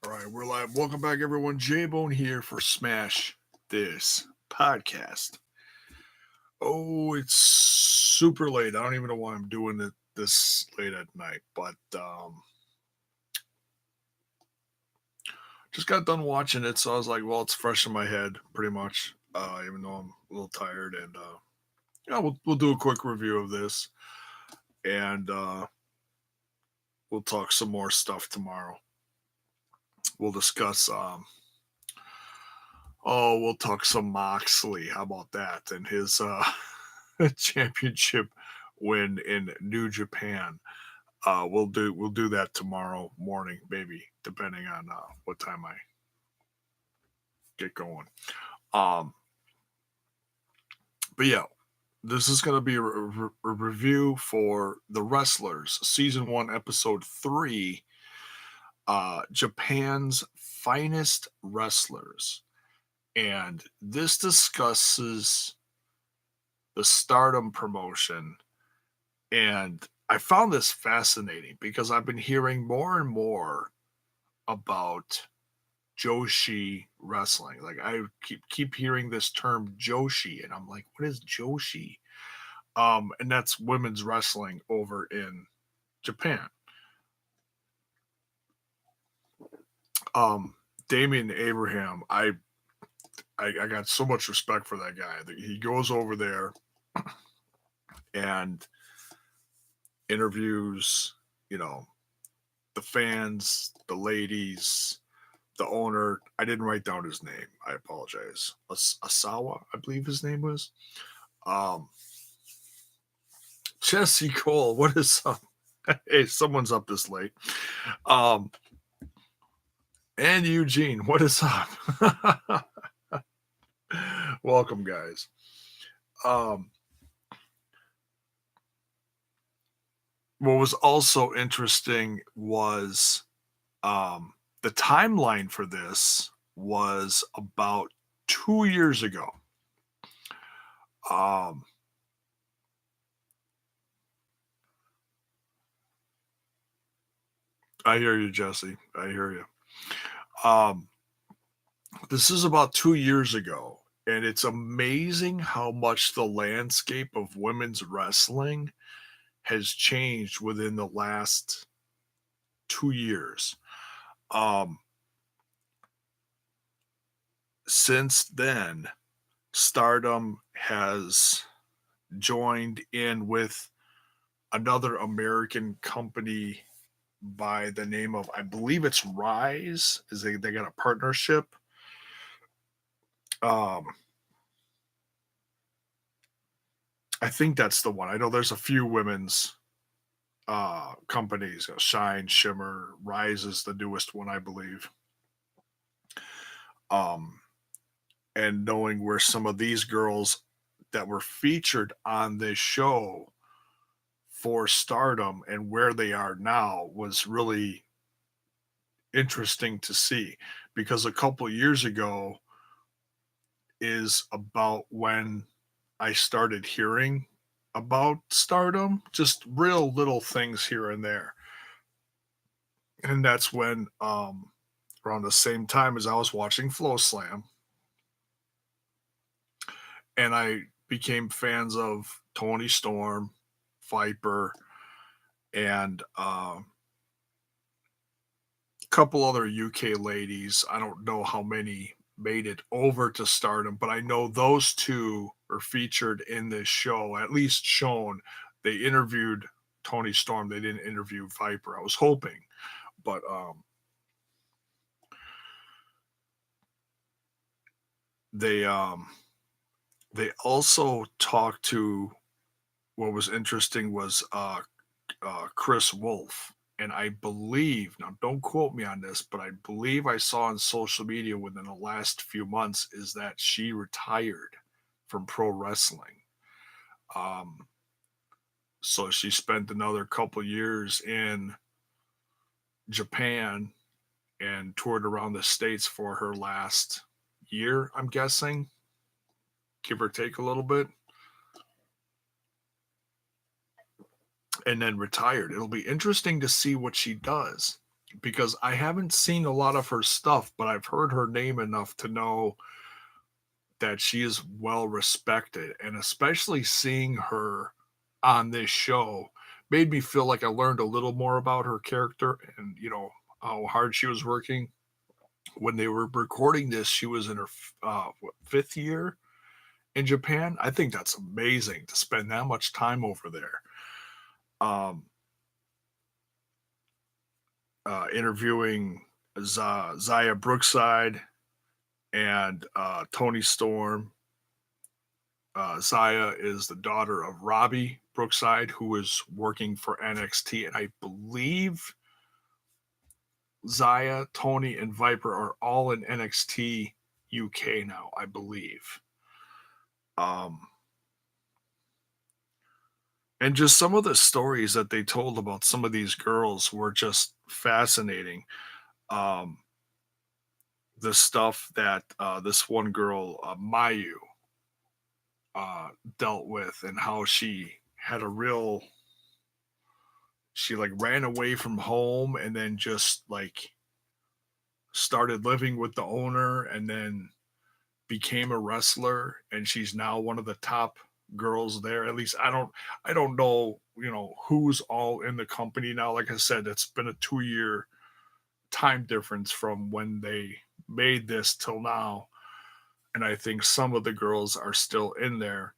All right, we're live. Welcome back, everyone. J Bone here for Smash This Podcast. Oh, it's super late. I don't even know why I'm doing it this late at night, but just got done watching it, so I was like, well, it's fresh in my head, pretty much. Even though I'm a little tired, and yeah, we'll do a quick review of this, and we'll talk some more stuff tomorrow. We'll discuss we'll talk some Moxley. How about that? And his championship win in New Japan. We'll do that tomorrow morning, maybe, depending on what time I get going. Um, but yeah, this is going to be a review for The Wrestlers, season 1, episode 3. Japan's finest wrestlers, and this discusses the Stardom promotion. And I found this fascinating because I've been hearing more and more about Joshi wrestling. Like I keep hearing this term Joshi, and I'm like, what is Joshi? And that's women's wrestling over in Japan. Um, Damian Abraham, I got so much respect for that guy. He goes over there and interviews, you know, the fans, the ladies, the owner. I didn't write down his name. I apologize. Asawa, I believe his name was. Um, Jesse Cole, what is up? Hey, someone's up this late. Um, and Eugene, what is up? Welcome, guys. Um, what was also interesting was the timeline for this was about 2 years ago. Um, I hear you, Jesse. I hear you. Um, this is about 2 years ago, and it's amazing how much the landscape of women's wrestling has changed within the last 2 years. Um, since then, Stardom has joined in with another American company by the name of, I believe it's Rise. Is they got a partnership. Um, I think that's the one. I know there's a few women's companies. Shine, Shimmer, Rise is the newest one, I believe. Um, and knowing where some of these girls that were featured on this show for Stardom and where they are now was really interesting to see, because a couple years ago is about when I started hearing about Stardom, just real little things here and there. And that's when around the same time as I was watching Flow Slam, and I became fans of Tony Storm, Viper, and a couple other UK ladies. I don't know how many made it over to Stardom, but I know those two are featured in this show, at least shown. They interviewed Tony Storm. They didn't interview Viper. I was hoping, but they they also talked to, what was interesting was Chris Wolf. And I believe, now don't quote me on this, but I believe I saw on social media within the last few months is that she retired from pro wrestling. Um, so she spent another couple years in Japan and toured around the States for her last year, I'm guessing, give or take a little bit, and then retired. It'll be interesting to see what she does. because I haven't seen a lot of her stuff, but I've heard her name enough to know that she is well respected. And especially seeing her on this show made me feel like I learned a little more about her character and, how hard she was working. When they were recording this, she was in her fifth year in Japan. I think that's amazing to spend that much time over there. Um, Interviewing Zaya Brookside and Tony Storm. Zaya is the daughter of Robbie Brookside, who is working for NXT, and I believe Zaya, Tony, and Viper are all in NXT UK now. I believe. Um, and just some of the stories that they told about some of these girls were just fascinating. Um, the stuff that this one girl, Mayu, uh, dealt with, and how she had a real, she like ran away from home and then just like started living with the owner and then became a wrestler, and she's now one of the top girls there. At least I don't know, who's all in the company now. Like I said, it's been a 2 year time difference from when they made this till now. And I think some of the girls are still in there.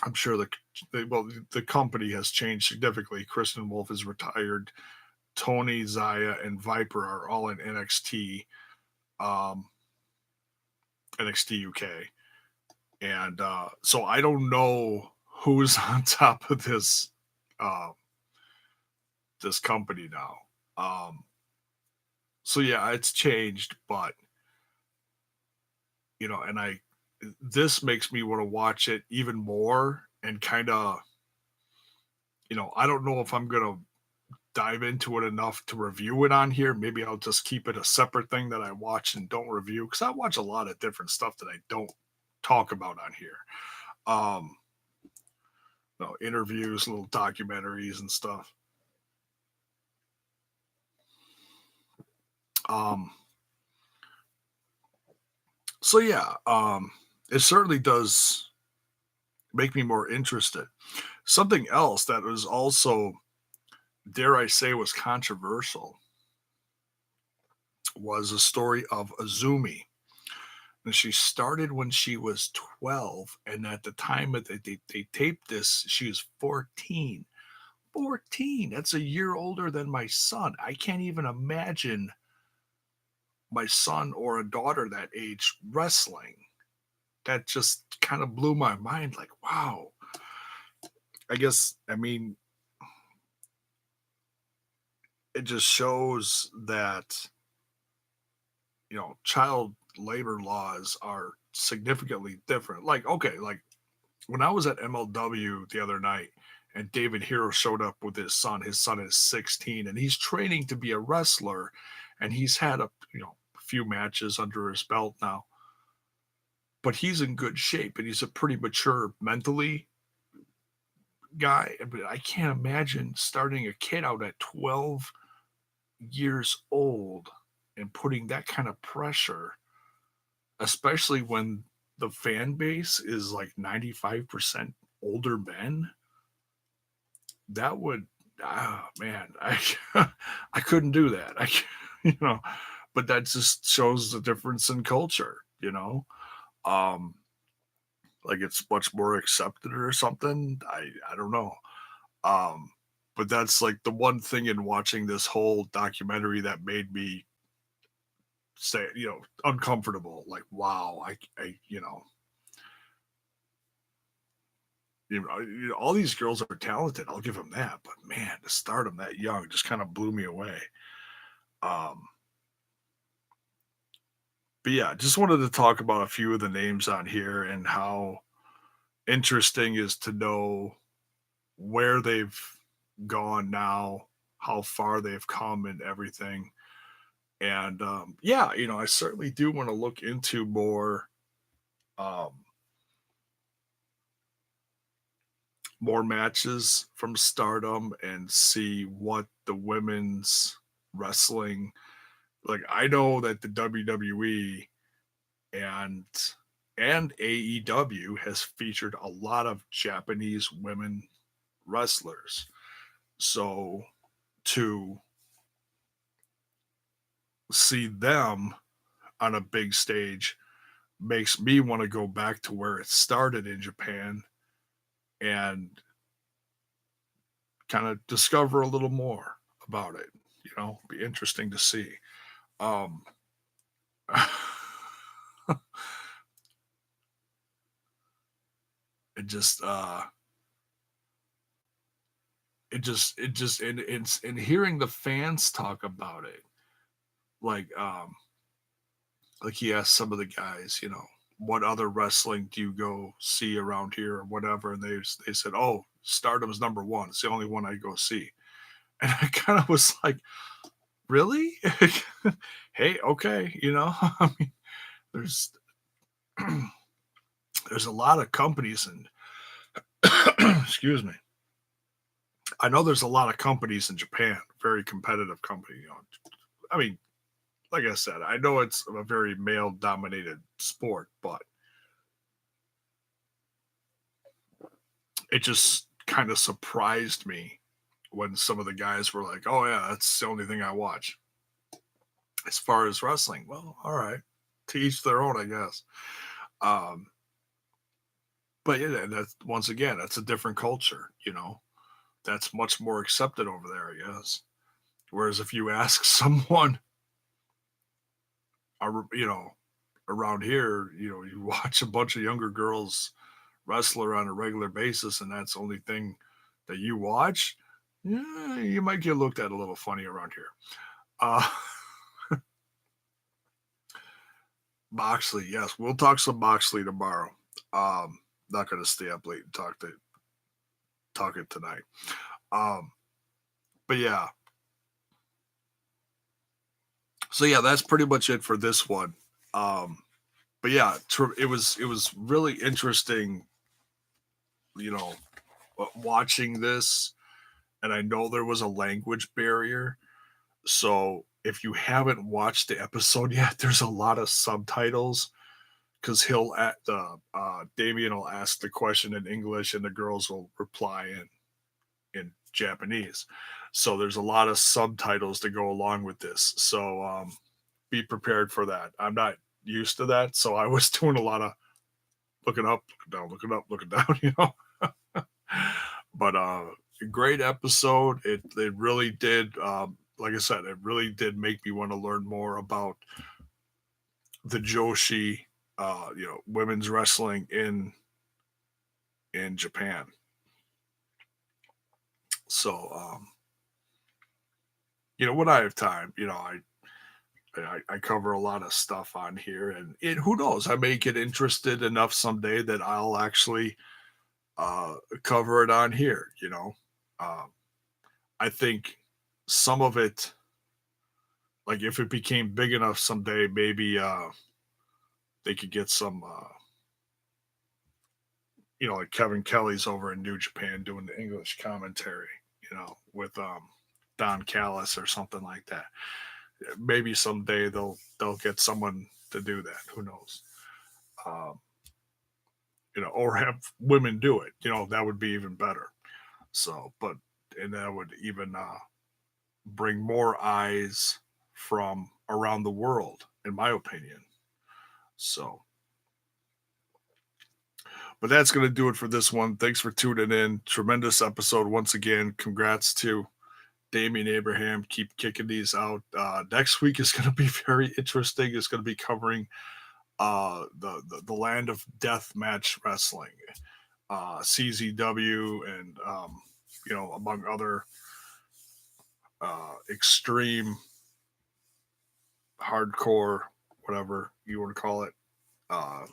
I'm sure the company has changed significantly. Kristen Wolf is retired. Tony, Zaya, and Viper are all in um, NXT UK, and so I don't know who's on top of uh, this company now. So yeah, it's changed, but and this makes me want to watch it even more and kind of, I don't know if I'm gonna dive into it enough to review it on here. Maybe I'll just keep it a separate thing that I watch and don't review, because I watch a lot of different stuff that I don't talk about on here. Um, Interviews, little documentaries and stuff. Um, so yeah, it certainly does make me more interested. Something else that was also, dare I say, was controversial was a story of Azumi. And she started when she was 12, and at the time that they taped this, she was 14. 14. That's a year older than my son. I can't even imagine my son or a daughter that age wrestling. That just kind of blew my mind. Like, wow. I guess, I mean, it just shows that, child labor laws are significantly different. Like, okay, like when I was at MLW the other night and David Hero showed up with his son is 16 and he's training to be a wrestler, and he's had a few matches under his belt now, but he's in good shape and he's a pretty mature mentally guy. But I can't imagine starting a kid out at 12 years old and putting that kind of pressure, especially when the fan base is like 95% older men. That would, man, I couldn't do that. you know, but that just shows the difference in culture. Um, like it's much more accepted or something. I don't know. Um, but that's like the one thing in watching this whole documentary that made me say, uncomfortable. Like, wow, all these girls are talented. I'll give them that. But man, to start them that young just kind of blew me away. Um, but yeah, just wanted to talk about a few of the names on here and how interesting is to know where they've gone now, how far they've come, and everything. And yeah, I certainly do want to look into um, more matches from Stardom and see what the women's wrestling. Like I know that the WWE and AEW has featured a lot of Japanese women wrestlers. So to see them on a big stage makes me want to go back to where it started in Japan and kind of discover a little more about it. You know, be interesting to see. Um, it just, and it's and hearing the fans talk about it, like, like he asked some of the guys, you know, what other wrestling do you go see around here or whatever, and they said, oh, Stardom's number one. It's the only one I go see, and I kind of was like, really? Hey, okay, you know, I mean, there's there's a lot of companies and excuse me. I know there's a lot of companies in Japan, very competitive company. You know, I mean, like I said, I know it's a very male dominated sport, but it just kind of surprised me when some of the guys were like, "Oh yeah, that's the only thing I watch." As far as wrestling, well, all right, to each their own, I guess. Um, but yeah, that's once again, that's a different culture. You know, that's much more accepted over there, I guess. Whereas if you ask someone, you know, around here, you know, you watch a bunch of younger girls wrestler on a regular basis, and that's the only thing that you watch, yeah, you might get looked at a little funny around here. Uh, Moxley, yes, we'll talk some Moxley tomorrow. Not going to stay up late and talk it tonight. Um, but yeah, so yeah, that's pretty much it for this one. Um, but yeah, it was really interesting, you know, watching this, and I know there was a language barrier. So if you haven't watched the episode yet, there's a lot of subtitles because he'll at the Damien will ask the question in English and the girls will reply in Japanese. So there's a lot of subtitles to go along with this. So be prepared for that. I'm not used to that, so I was doing a lot of looking up, looking down, looking up, looking down, you know. But great episode. It really did. Like I said, it really did make me want to learn more about the Joshi, you know, women's wrestling in Japan. So, you know, when I have time, you know, I cover a lot of stuff on here, and who knows, I may get interested enough someday that I'll actually cover it on here. You know, um, I think some of it, like if it became big enough someday, maybe they could get some, you know, like Kevin Kelly's over in New Japan doing the English commentary, you know, with Don Callis or something like that. Maybe someday they'll get someone to do that. Who knows? Um, you know, or have women do it. You know, that would be even better. So, but and that would even bring more eyes from around the world, in my opinion. So, but that's going to do it for this one. Thanks for tuning in. Tremendous episode once again. Congrats to Damian Abraham. Keep kicking these out. Next week is going to be very interesting. It's going to be covering the land of death match wrestling, CZW, and you know, among other extreme hardcore, whatever you want to call it, uh,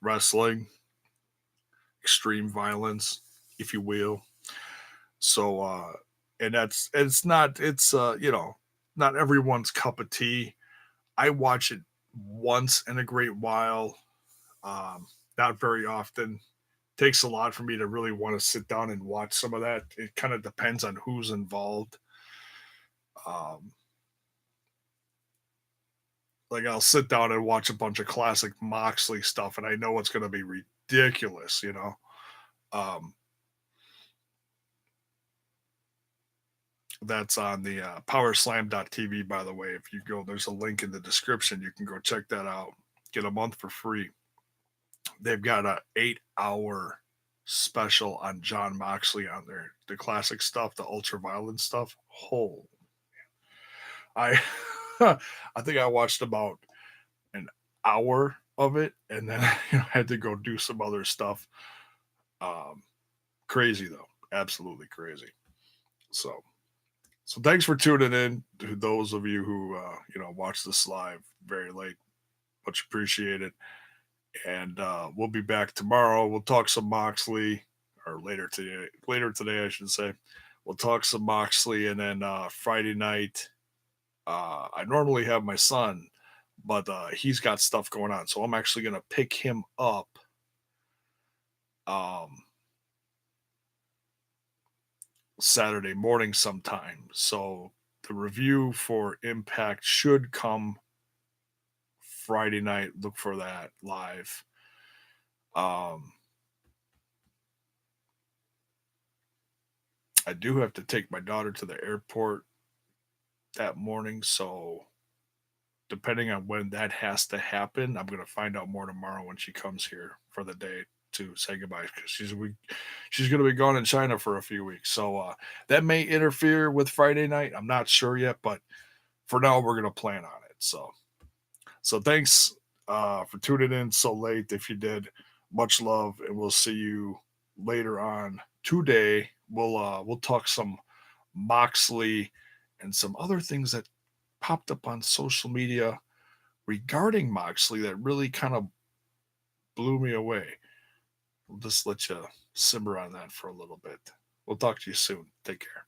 wrestling, extreme violence, if you will. So, and it's not, it's, you know, not everyone's cup of tea. I watch it once in a great while, not very often. Takes a lot for me to really want to sit down and watch some of that. It kind of depends on who's involved. Like I'll sit down and watch a bunch of classic Moxley stuff, and I know it's going to be ridiculous, you know. Um, that's on the powerslam.tv, by the way. If you go, there's a link in the description. You can go check that out. Get a month for free. They've got a 8 hour special on John Moxley on there. The classic stuff, the ultra violent stuff. Oh, I I think I watched about an hour of it, and then had to go do some other stuff. Um, Crazy though, absolutely crazy. So, so thanks for tuning in to those of you who watch this live very late. Much appreciated. And we'll be back tomorrow. We'll talk some Moxley, or later today. Later today, I should say. We'll talk some Moxley, and then Friday night. I normally have my son, but he's got stuff going on, so I'm actually gonna pick him up. Um, Saturday morning sometime. So the review for Impact should come Friday night. Look for that live. Um, I do have to take my daughter to the airport that morning, so depending on when that has to happen, I'm gonna find out more tomorrow when she comes here for the day to say goodbye because she's gonna be gone in China for a few weeks. So that may interfere with Friday night. I'm not sure yet, but for now we're gonna plan on it. So thanks for tuning in so late. If you did, much love, and we'll see you later on today. We'll talk some Moxley and some other things that popped up on social media regarding Moxley that really kind of blew me away. We'll just let you simmer on that for a little bit. We'll talk to you soon. Take care.